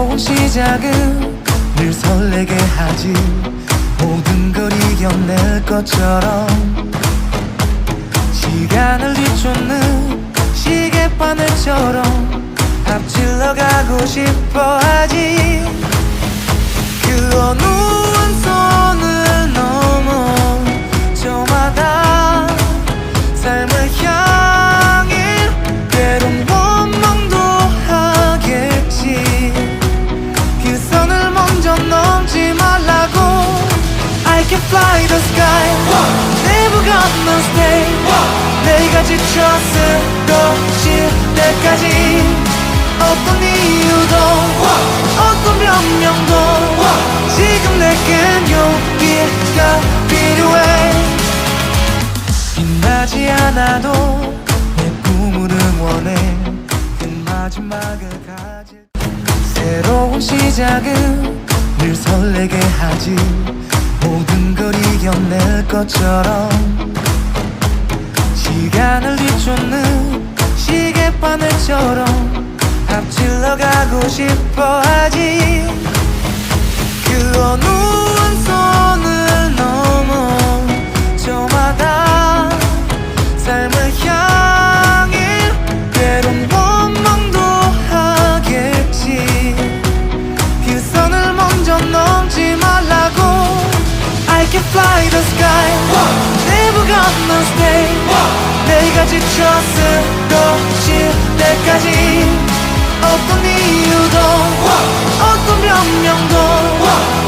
새로운 시작은 늘 설레게 하지. 모든 걸 이겨낼 것처럼 시간을 뒤쫓는 시계바늘처럼 앞질러 가고 싶어 하지. 그 어느 한 선을 넘어 저마다 삶을 향해 때론 원망도 하겠지. 그 선을 먼저 넘지 말라고. I can fly the sky, never gonna stay. 내가 지쳐 쓰러질 때까지 어떤 이유도 어떤 변명도 지금 내겐 용기가 필요해. 빛나지 않아도 내 꿈을 응원해. 그 마지막을 가질. 새로운 시작은 늘 설레게 하지. 모든 걸 이겨낼 것처럼 시간을 뒤쫓는 시계바늘처럼 앞질러 가고 싶어 하지. 그 어느 한 선을 넘어 저마다 삶을 향해 때론 원망도 하겠지. 그 선을 먼저 넘지 말라고. I can fly the sky, never gonna stay. 내가 지쳐 쓰러질 때까지 어떤 이유도 어떤 변명도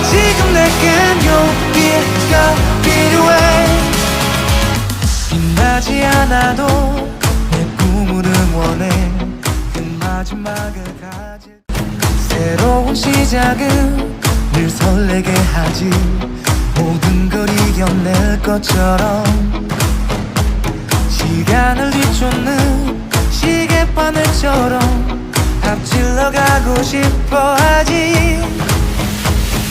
지금 내겐 용기가 필요해. 빛나지 않아도 내 꿈을 응원해. 그 마지막을 가질. 새로운 시작은 늘 설레게 하지. 모든 걸 이겨낼 것처럼 시간을 뒤쫓는 시계바늘처럼 앞질러 가고 싶어 하지.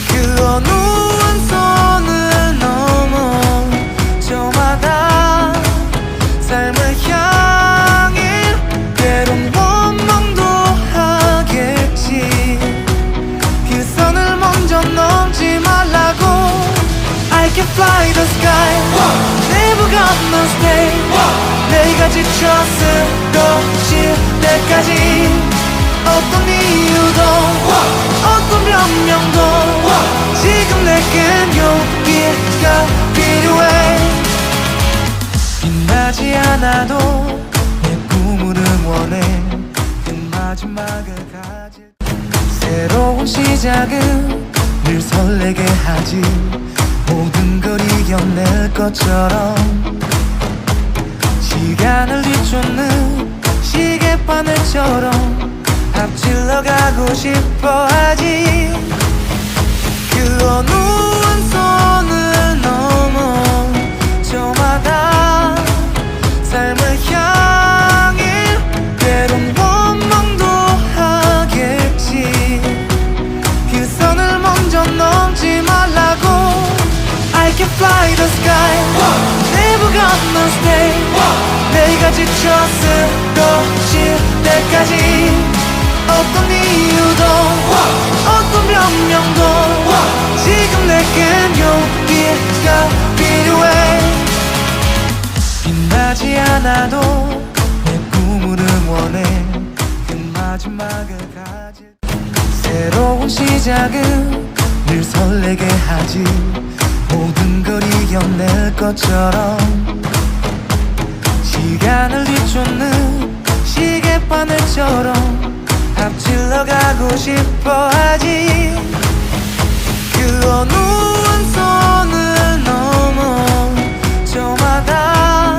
그 어느 한 선을 넘어 저마다 삶을 향해 때론 원망도 하겠지. 그 선을 먼저 넘지 말라고. I can fly the sky, never gonna stay. 내가 지쳐 쓰러질 때까지 어떤 이유도 어떤 변명도 지금 내겐 용기가 필요해. 빛나지 않아도 내 꿈을 응원해. 그 마지막을 가질. 새로운 시작은 늘 설레게 하지. 모든 걸 이겨낼 것처럼 시간을 뒤쫓는 시계바늘처럼 앞질러 가고 싶어 하지. 그 어느 한 선을 넘어 저마다 삶을 향해 때론 원망도 하겠지. 그 선을 먼저 넘지 말라고. I can fly the sky, never gonna stay. 내가 지쳐 쓰러질 때까지 어떤 이유도 어떤 변명도 지금 내겐 용기가 필요해. 빛나지 않아도 내 꿈을 응원해. 그 마지막을 가질. 새로운 시작은 늘 설레게 하지. 모든 걸 이겨낼 것처럼 시간을 뒤쫓는 시계바늘처럼 앞질러 가고 싶어 하지. 그 어느 한 선을 넘어 저마다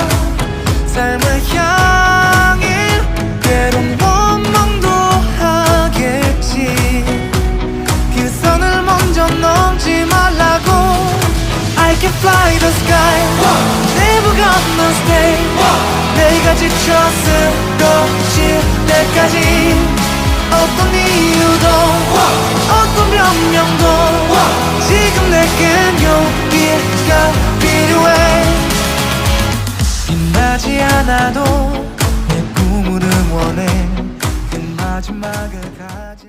삶을 향해 때론 원망도 하겠지. 그 선을 먼저 넘지 말라고. I can fly the sky, never gonna stay. 내가 지쳐 쓰러질 때까지 어떤 이유도 어떤 변명도 지금 내겐 용기가 필요해. 빛나지 않아도 내 꿈을 응원해. 그 마지막을 가질.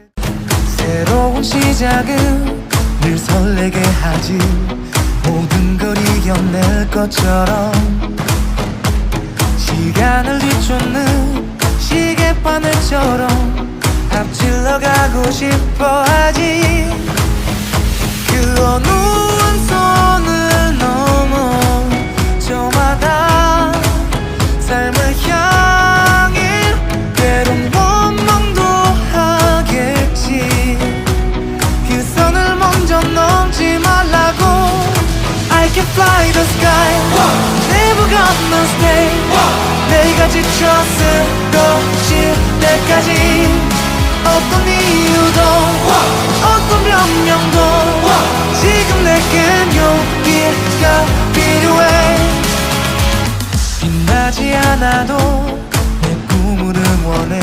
새로운 시작은 늘 설레게 하지. 모든 걸 이겨낼 것처럼 시간을 뒤쫓는 시계바늘처럼 앞질러 가고 싶어 하지. 그 어느 선을 넘어 저마다 삶을 향해 때론 원망도 하겠지. 그 선을 먼저 넘지 말라고. I can fly the sky, never gonna stay. 내가 지쳐 쓰러질 때까지 어떤 이유도 어떤 변명도 지금 내겐 용기가 필요해. 빛나지 않아도 내 꿈을 응원해.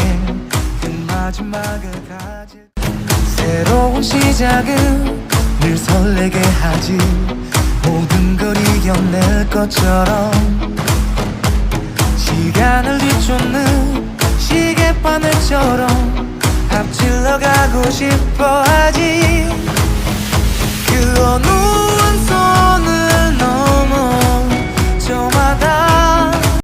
그 마지막을 가질. 새로운 시작은 늘 설레게 하지. 모든 걸 이겨낼 것처럼 시간을 뒤쫓는 시계바늘처럼 앞질러 가고 싶어 하지.